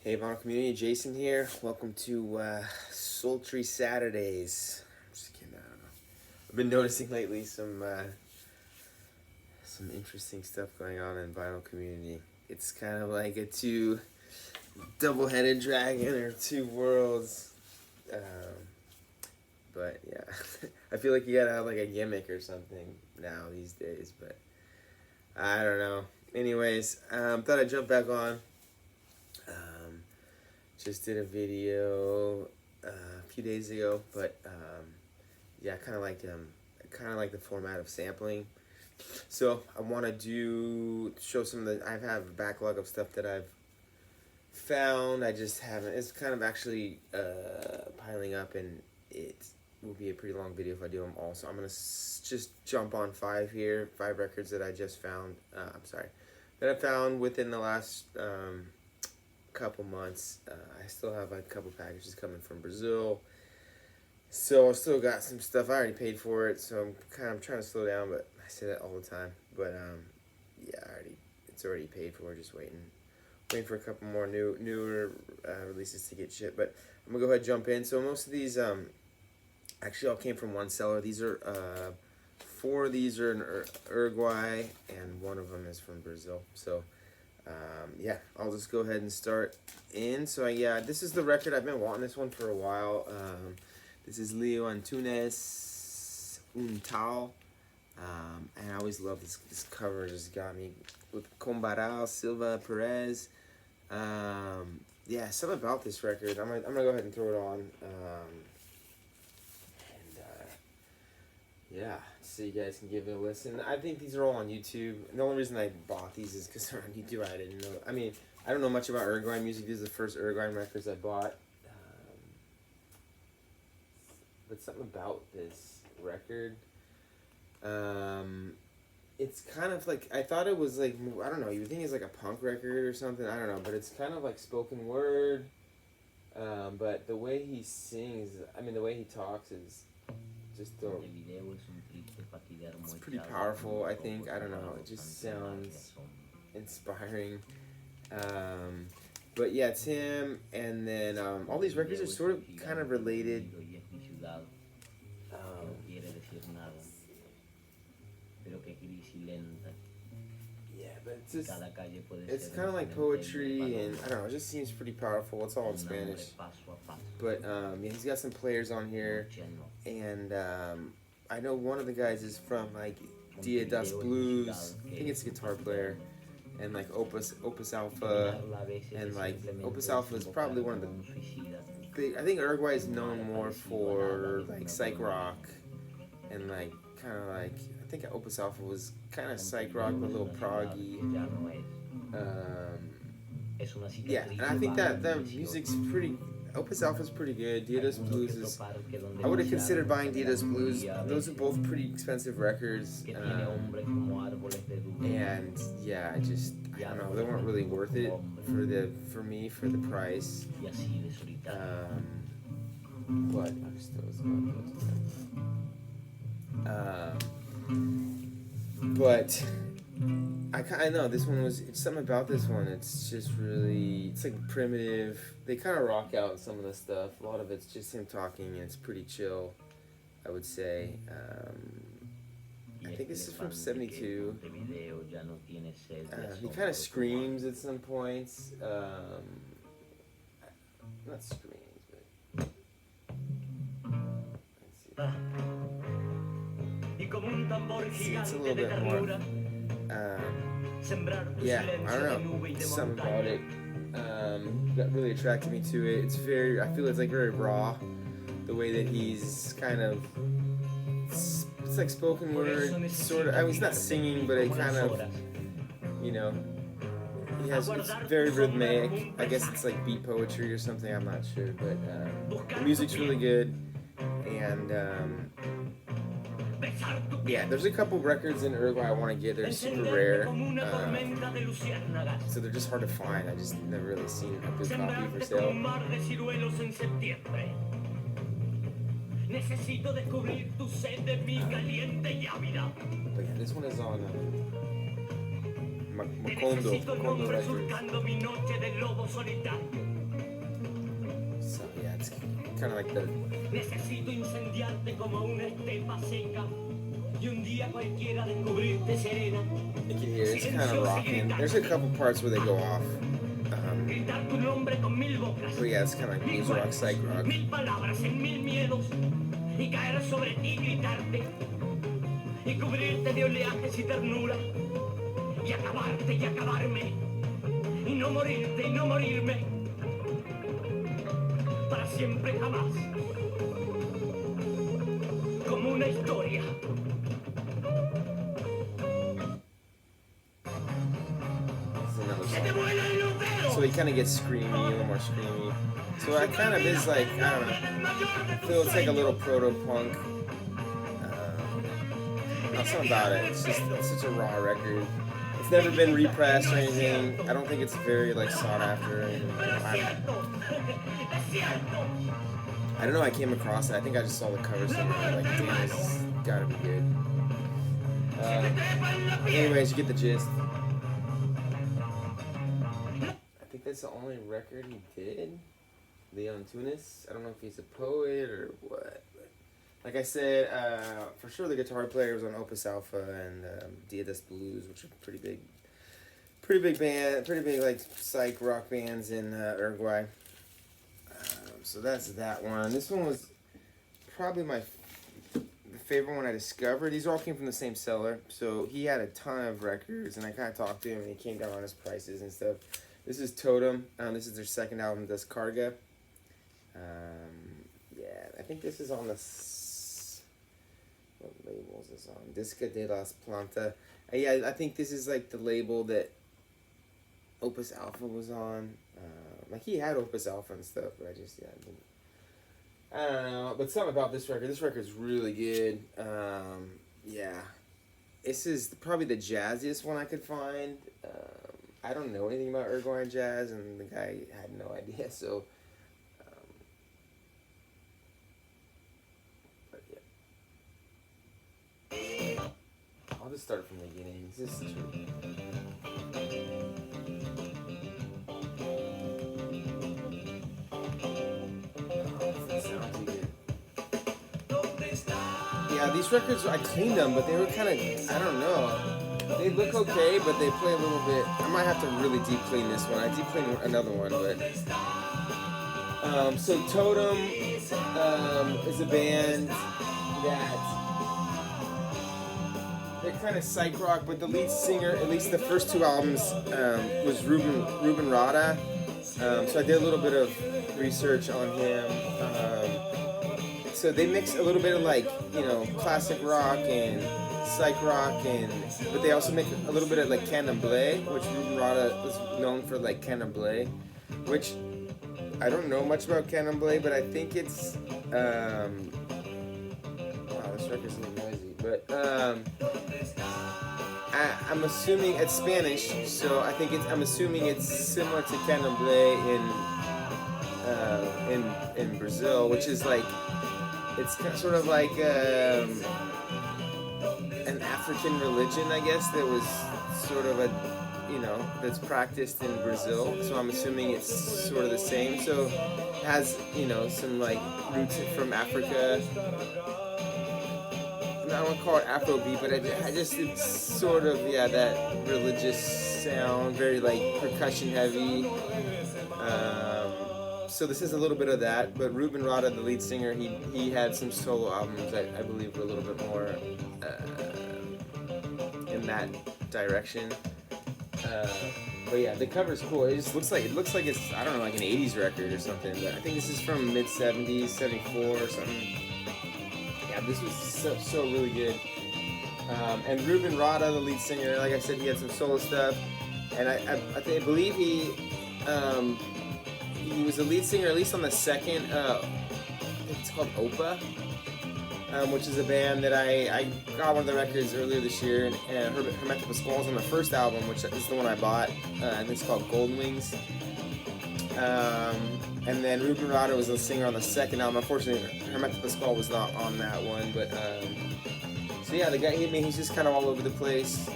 Hey, Vinyl Community, Jason here. Welcome to Sultry Saturdays. I'm just kidding. I don't know. I've been noticing lately some interesting stuff going on in Vinyl Community. It's kind of like a two double-headed dragon or two worlds. But yeah, I feel like you gotta have like a gimmick or something now these days. But I don't know. Anyways, thought I'd jump back on. Just did a video a few days ago, but yeah, kind of like the format of sampling. So I want to show some of the. I have a backlog of stuff that I've found. I just haven't. It's kind of actually piling up, and it will be a pretty long video if I do them all. So I'm gonna just jump on five records that I just found. That I found within the last. Couple months. I still have a couple packages coming from Brazil, so I still got some stuff. I already paid for it, so I'm kind of trying to slow down, but I say that all the time. But yeah, it's already paid for. Just waiting for a couple more newer releases to get shipped. But I'm gonna go ahead and jump in. So most of these actually all came from one seller. These are four of these are in Uruguay, and one of them is from Brazil. So yeah, I'll just go ahead and start in. So yeah, this is the record. I've been wanting this one for a while. This is Leo Antunes Untal. And I always love this cover. Just got me with Combaral, Silva, Perez. Yeah, something about this record. I'm gonna go ahead and throw it on. Yeah, so you guys can give it a listen. I think these are all on YouTube. And the only reason I bought these is because they're on YouTube. I didn't know. I mean, I don't know much about Uruguayan music. These are the first Uruguayan records I bought. But something about this record. It's kind of like, I thought it was like, I don't know, you would think it's like a punk record or something. I don't know, but it's kind of like spoken word. But the way he sings, the way he talks is just it's pretty powerful, I think. I don't know, it just sounds inspiring. But yeah, it's him, and then all these records are sort of kind of related. Yeah, but it's kind of like poetry, and I don't know, it just seems pretty powerful. It's all in Spanish. But yeah, he's got some players on here, and I know one of the guys is from like Dia das Blues. I think it's a guitar player, and like Opus Alpha, and like Opus Alpha is probably one of the big. I think Uruguay is known more for like psych rock, and like kind of like, I think Opus Alpha was kind of psych rock, but a little proggy. Yeah, and I think that the music's pretty. Opus Alpha's pretty good. Dia das Blues is. I would have considered buying Dia das Blues. Those are both pretty expensive records. And yeah, I don't know. They weren't really worth it for the price. But I'm still. But I know this one was. It's something about this one. It's just really. It's like primitive. They kind of rock out some of the stuff. A lot of it's just him talking, and it's pretty chill, I would say. I think this is from '72. He kind of screams at some points. Not screams, but. Let's see. It's a little bit more. Yeah, I don't know. Something about it that really attracted me to it. It's very. I feel it's like very raw. The way that he's kind of. It's like spoken word, sort of. I mean, he's not singing, but it kind of. You know. It's very rhythmic. I guess it's like beat poetry or something. I'm not sure, but the music's really good, and. Yeah, there's a couple records in Uruguay I want to get. They're super rare, so they're just hard to find. I just never really seen a good copy for sale. But yeah, this one is on Macondo Records. kind of like the. Necesito incendiarte como una estepa seca y un día cualquiera descubrirte serena. You can hear it's kind of rocking. There's a couple parts where they go off. Gritar tu nombre con mil bocas. But yeah, it's kind of like blues rock, psych rock. Mil palabras en mil miedos y caer sobre ti y gritarte y cubrirte de oleajes y ternura y acabarte y acabarme y no morirte y no morirme para siempre jamás como una historia. So he kind of gets screamy, a little more screamy. So I kind of is like, I don't know, I feel it's like a little proto-punk. Something about it. It's such a raw record. It's never been repressed or anything. I don't think it's very like sought after. I don't know. I came across it. I think I just saw the cover somewhere. Like, damn, this has gotta be good. Anyways, you get the gist. I think that's the only record he did. Leon Tunis. I don't know if he's a poet or what. But like I said, for sure the guitar player was on Opus Alpha and Dia des Blues, which are pretty big band, pretty big like psych rock bands in Uruguay. So that's that one. This one was probably my favorite one I discovered. These all came from the same seller, so he had a ton of records, and I kind of talked to him, and he came down on his prices and stuff. This is Totem. This is their second album, Descarga. Yeah, I think this is on the... What label is this on? Disca de las Planta. Yeah, I think this is like the label that Opus Alpha was on. Like he had Opus Alpha and stuff, but I don't know. But something about this record. This record's really good. Yeah, this is probably the jazziest one I could find. I don't know anything about Uruguayan jazz, and the guy had no idea. So, but yeah, I'll just start from the beginning. This is true. Yeah, these records, I cleaned them, but they were kind of, I don't know. They look okay, but they play a little bit. I might have to really deep clean this one. I deep cleaned another one, but. So Totem is a band that. They're kind of psych rock, but the lead singer, at least the first two albums, was Ruben Rada. So I did a little bit of research on him. So they mix a little bit of like, classic rock and psych rock, but they also make a little bit of like candomblé, which Ruben Rada was known for, like candomblé, which I don't know much about candomblé, but I think it's wow, this record's a little noisy, but I'm assuming it's Spanish, so I'm assuming it's similar to candomblé in Brazil, which is like. It's sort of like an African religion, I guess, that was sort of that's practiced in Brazil. So I'm assuming it's sort of the same. So it has, some like roots from Africa. I don't want to call it Afrobeat, but it's sort of, that religious sound, very like percussion heavy. So this is a little bit of that, but Ruben Rada, the lead singer, he had some solo albums that I believe were a little bit more in that direction. But yeah, the cover's cool. It just looks like it's, I don't know, like an 80s record or something, but I think this is from mid-70s, 74 or something. Yeah, this was so really good. And Ruben Rada, the lead singer, like I said, he had some solo stuff, and I believe he was the lead singer, at least on the second, I think it's called Opa, which is a band that I got one of the records earlier this year, and Hermeto Pascual's on the first album, which is the one I bought, and it's called Golden Wings. And then Ruben Rada was the singer on the second album. Unfortunately, Hermeto Pascual was not on that one, but, so yeah, the guy, he's just kind of all over the place.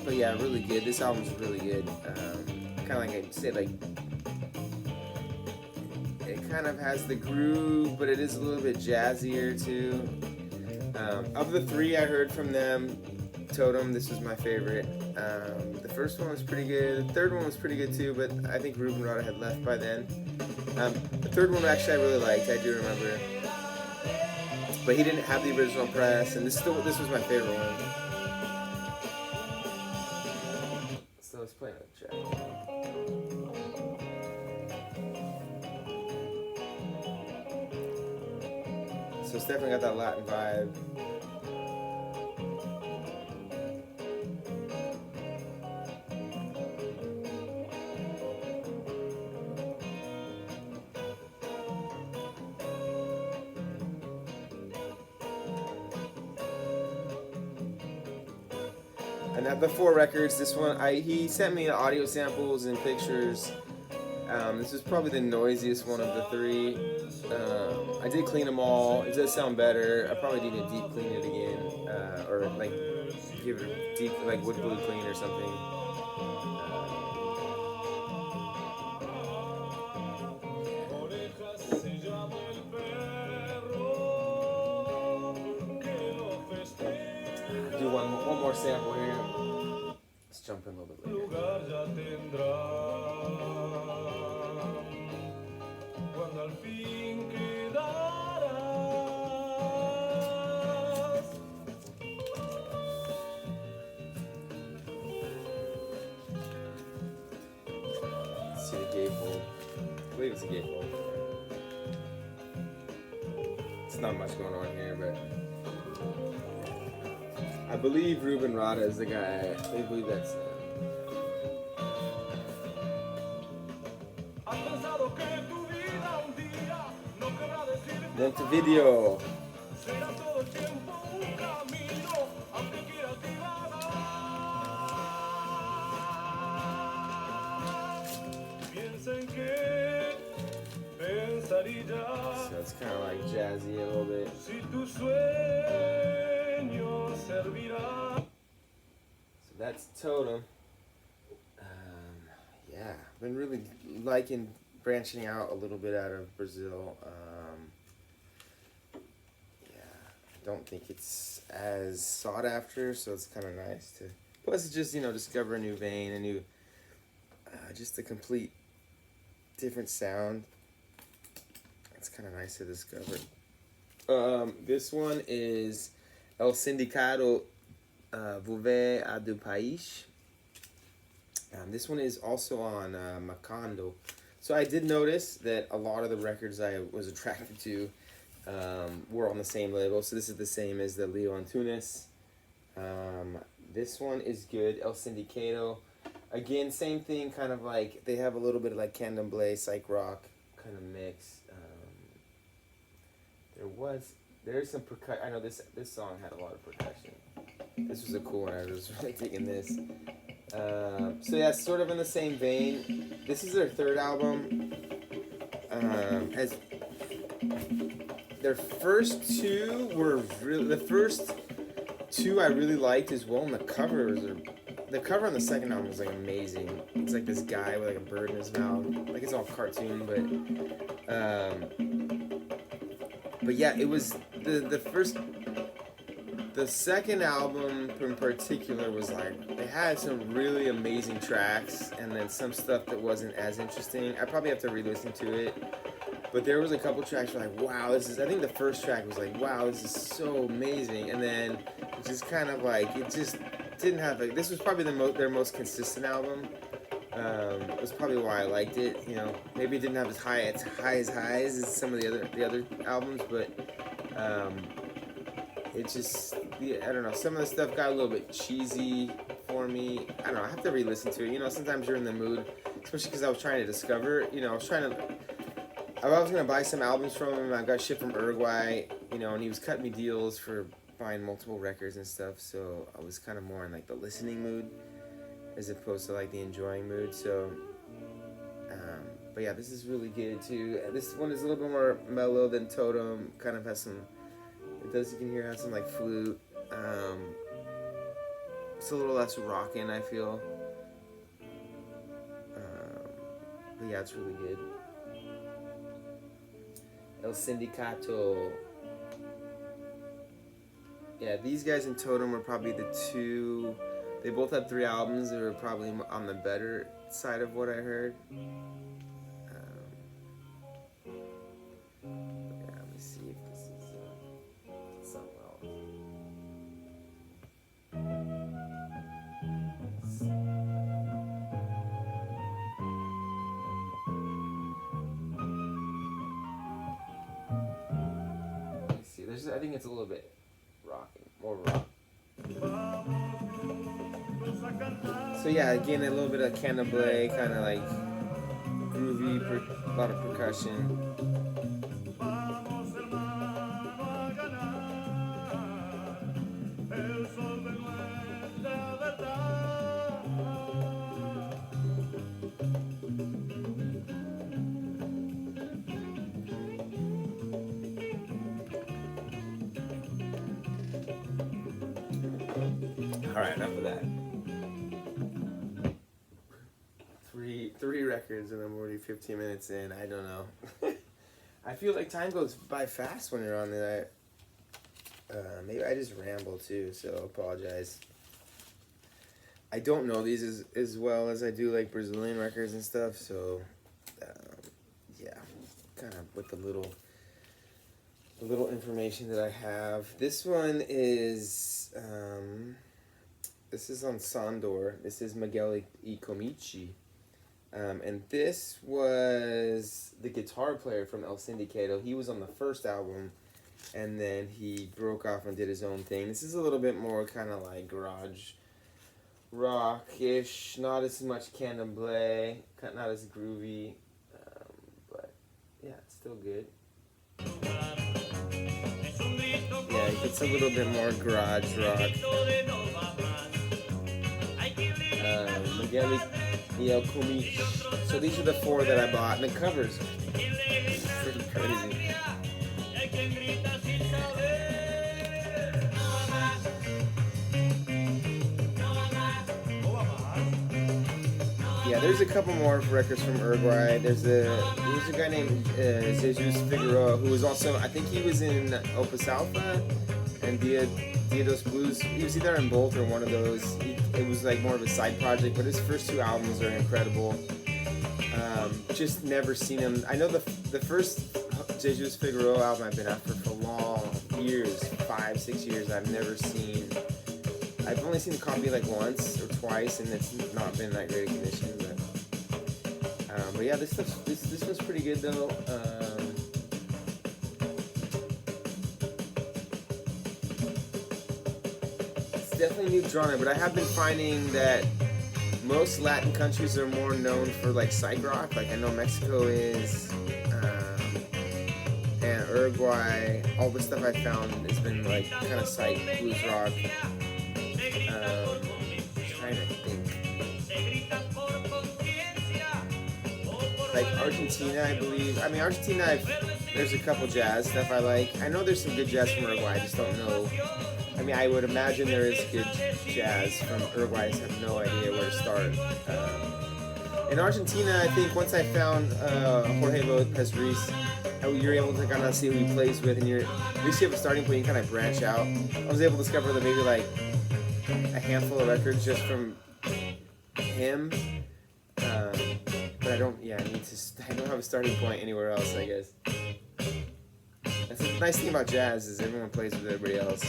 But yeah, really good. This album's really good. Kind of like I said, like It kind of has the groove, but it is a little bit jazzier too. Of the three I heard from them, Totem, this was my favorite. The first one was pretty good. The third one was pretty good too, but I think Ruben Rada had left by then. The third one actually I really liked, I do remember. But he didn't have the original press, and this was my favorite one. So let's play another track. So it's definitely got that Latin vibe. And at the 4 records, this one, he sent me audio samples and pictures. This is probably the noisiest one of the 3. I did clean them all. It does sound better. I probably need to deep clean it again, or like give it a deep, like wood glue clean or something. Do one more sample here. Let's jump in a little bit later. See the gatefold. I believe it's a gatefold. It's not much going on here, but I believe Ruben Rada is the guy. I believe that's Montevideo. So it's kind of like jazzy a little bit. So that's Totem. Yeah, I've been really liking branching out a little bit out of Brazil. Yeah, I don't think it's as sought after, so it's kind of nice to. Plus, it's just discover a new vein, a new, just a complete different sound. It's kind of nice to discover. This one is El Sindicato Vive a do País. This one is also on Macondo. So I did notice that a lot of the records I was attracted to were on the same label. So this is the same as the Leo Antunes. This one is good, El Sindicato. Again, same thing, kind of like, they have a little bit of like Candomblé, psych rock kind of mix. There's some percussion. I know this song had a lot of percussion. This was a cool one. I was really digging this. So yeah, sort of in the same vein. This is their 3rd album. As their first 2 were really, the first 2 I really liked as well, and the cover on the 2nd album was like amazing. It's like this guy with like a bird in his mouth. Like it's all cartoon, but yeah, it was the first. The 2nd album in particular was like, it had some really amazing tracks and then some stuff that wasn't as interesting. I probably have to re-listen to it, but there was a couple tracks where like, wow, I think the first track was like, wow, this is so amazing, and then it just kind of like, it just didn't have like, this was probably their most consistent album. It was probably why I liked it. Maybe it didn't have as high highs as some of the other albums, but it just, I don't know, some of the stuff got a little bit cheesy for me. I don't know, I have to re-listen to it. Sometimes you're in the mood, especially because I was trying to discover, I was going to buy some albums from him. I got shit from Uruguay, and he was cutting me deals for buying multiple records and stuff, so I was kind of more in like the listening mood as opposed to like the enjoying mood. So but yeah, this is really good too. This one is a little bit more mellow than Totem. Kind of has some, you can hear, has some like flute. It's a little less rockin', I feel. But yeah, it's really good. El Sindicato. Yeah, these guys in Totem were probably the two. They both had 3 albums. They were probably on the better side of what I heard. Yeah, let me see if this is something else. Let me see. I think it's a little bit rocking, more rock. So yeah, again, a little bit of candomblé, kind of like groovy, a lot of percussion. All right, enough of that. Three records and I'm already 15 minutes in. I don't know. I feel like time goes by fast when you're on that. Maybe I just ramble too, so apologize. I don't know these as well as I do like Brazilian records and stuff, so yeah, kind of with the little information that I have. This one is this is on Sondor. This is Miguel y Comici. And this was the guitar player from El Sindicato. He was on the first album, and then he broke off and did his own thing. This is a little bit more kind of like garage rock-ish, not as much candomblé, not as groovy, but yeah, it's still good. Yeah, it gets a little bit more garage rock. Miguel y Comici. So these are the 4 that I bought, and the covers pretty crazy. Yeah, there's a couple more records from Uruguay. There's a guy named Jesus Figueroa, who was also, I think he was in Opus Alpha and Dia dos Blues. He was either in both or one of those. It was like more of a side project, but his first 2 albums are incredible. Just never seen him. I know the first Jesus Figueroa album I've been after for long years, 5-6 years. I've only seen the copy like once or twice, and it's not been that great a condition. But yeah, this one's pretty good though. It's definitely new genre, but I have been finding that most Latin countries are more known for like psych rock. Like I know Mexico is, and Uruguay. All the stuff I found has been like kind of psych blues rock. Trying to think. Like Argentina, I believe. I mean, Argentina, there's a couple jazz stuff I like. I know there's some good jazz from Uruguay. I just don't know. I mean, I would imagine there is good jazz from Uruguay. I just have no idea where to start. In Argentina, I think once I found Jorge Lopez Reese, you're able to kind of see who he plays with, and at least you have a starting point. You kind of branch out. I was able to discover that maybe like a handful of records just from him. But I don't have a starting point anywhere else, I guess. That's the nice thing about jazz is everyone plays with everybody else.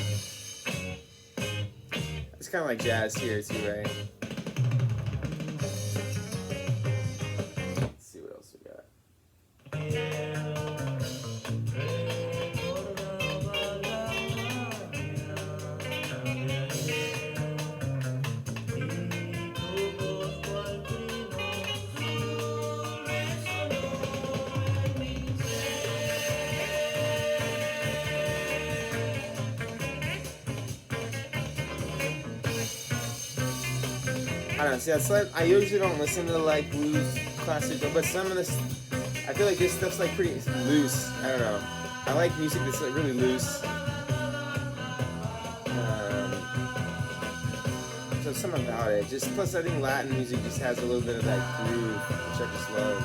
It's kind of like jazz here too, right? Let's see what else we got. I don't know. See, that's like, I usually don't listen to like blues classic, but some of this, I feel like this stuff's like pretty loose. I don't know. I like music that's like really loose. So something about it. Just plus, I think Latin music just has a little bit of that groove, which I just love.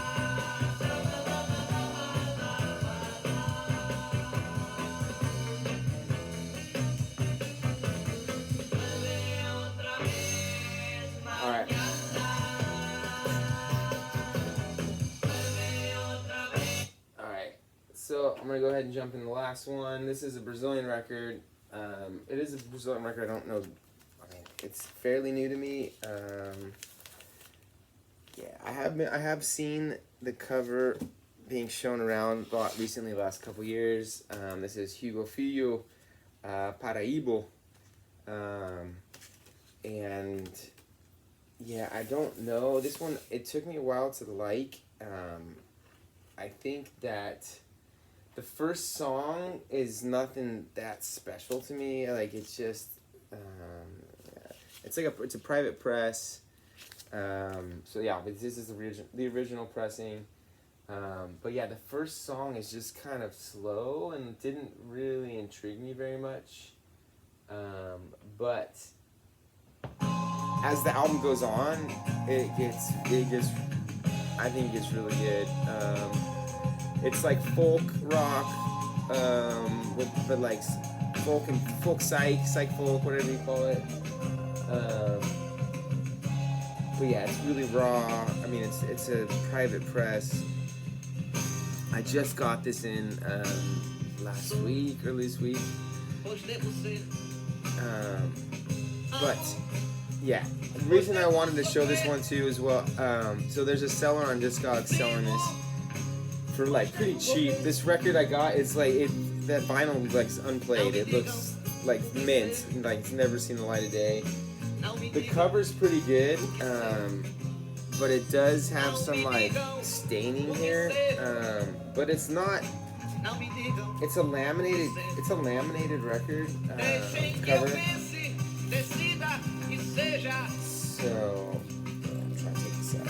gonna go ahead and jump in the last one. This is a Brazilian record. It is a Brazilian record. I don't know. I mean, it's fairly new to me. Yeah, I have seen the cover being shown around a lot recently, the last couple years. This is Hugo Filho, Paraíba, and yeah, I don't know this one. It took me a while to like. I think that the first song is nothing that special to me. Like it's just, it's like it's a private press. So yeah, but this is the original pressing. But yeah, the first song is just kind of slow and didn't really intrigue me very much. But as the album goes on, it gets, I think it gets really good. It's like folk rock, but like folk psych folk, whatever you call it. But yeah, it's really raw. I mean, it's a private press. I just got this in last week, early this week. But yeah, the reason I wanted to show this one too as well. So there's a seller on Discogs selling this for like pretty cheap. This record I got is like that vinyl like unplayed. It looks like mint, like it's never seen the light of day. The cover's pretty good, but it does have some like staining here. But it's not. It's a laminated record cover. So I'm trying to take this out.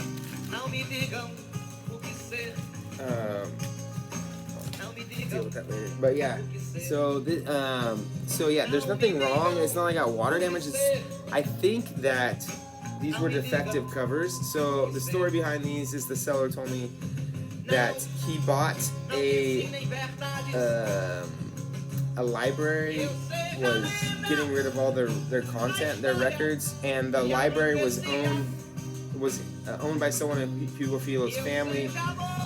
Deal with that later. But yeah, so yeah, there's nothing wrong. It's not like I got water damage. I think that these were defective covers. So the story behind these is the seller told me that he bought a library, was getting rid of all their content, their records, and the library was owned by someone in Hugo Filho's family.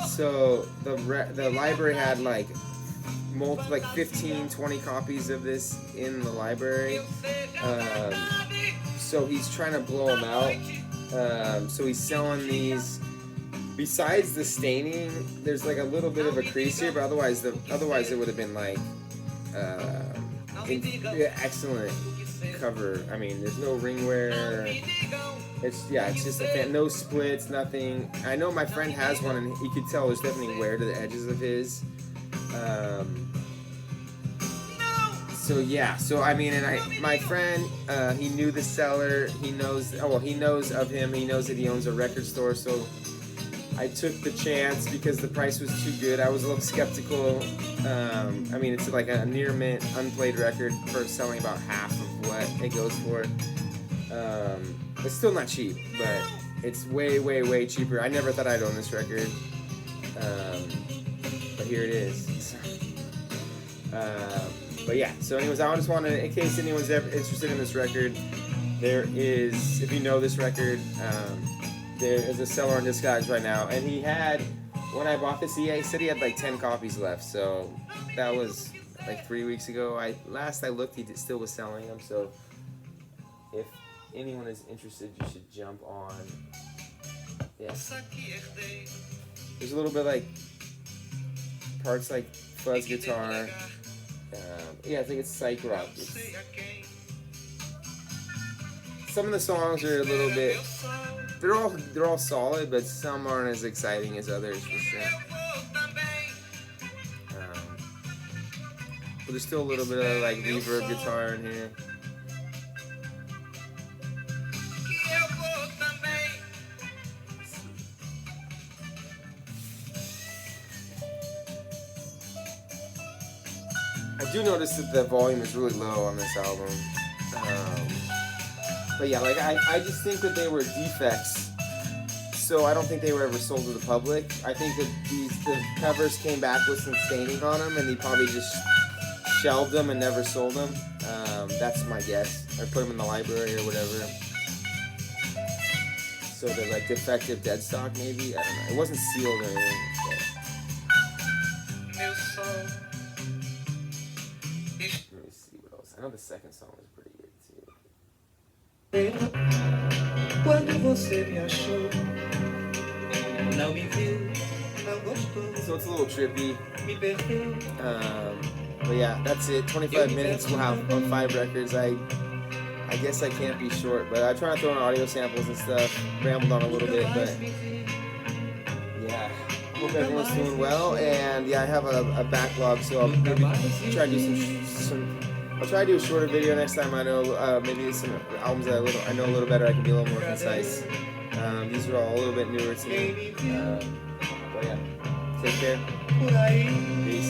So the library had like 15, 20 copies of this in the library. So he's trying to blow them out. So he's selling these. Besides the staining, there's like a little bit of a crease here, but otherwise it would have been like excellent cover. I mean, there's no ring wear. It's just no splits, nothing. I know my friend has one, and you could tell there's definitely wear to the edges of his. So I mean, and my friend, he knew the seller. He knows of him. He knows that he owns a record store. So I took the chance because the price was too good. I was a little skeptical. I mean, it's like a near mint, unplayed record for selling about half of what it goes for. It's still not cheap, but it's way, way, way cheaper. I never thought I'd own this record, but here it is. But yeah, so anyways, I just wanted, in case anyone's ever interested in this record, there is, if you know this record, there is a seller on Discogs right now, and he had, when I bought this, he said he had like 10 copies left, so that was like 3 weeks ago. Last I looked, he still was selling them, so if anyone is interested, you should jump on. Yeah. There's a little bit like parts like fuzz guitar. Yeah, I think it's psych rock. Some of the songs are a little bit. They're all solid, but some aren't as exciting as others for sure. But there's still a little bit of like reverb guitar in here. I do notice that the volume is really low on this album. But yeah, like I just think that they were defects. So I don't think they were ever sold to the public. I think that the covers came back with some staining on them, and he probably just shelved them and never sold them. That's my guess. Or put them in the library or whatever. So they're like defective dead stock, maybe. I don't know. It wasn't sealed or anything. But... know the second song was pretty good too. Quando você me achou, não me viu, não gostou, So it's a little trippy. me perdeu. But yeah, that's it. 25 minutes. Wow, on 5 records. I guess I can't be short, but I try to throw in audio samples and stuff. Rambled on a little bit, but yeah. Hope everyone's doing well. And yeah, I have a backlog, so I'll maybe try to do some. I'll try to do a shorter video next time. I know maybe some albums that I know a little better. I can be a little more concise. These are all a little bit newer to me. But yeah, take care. Peace.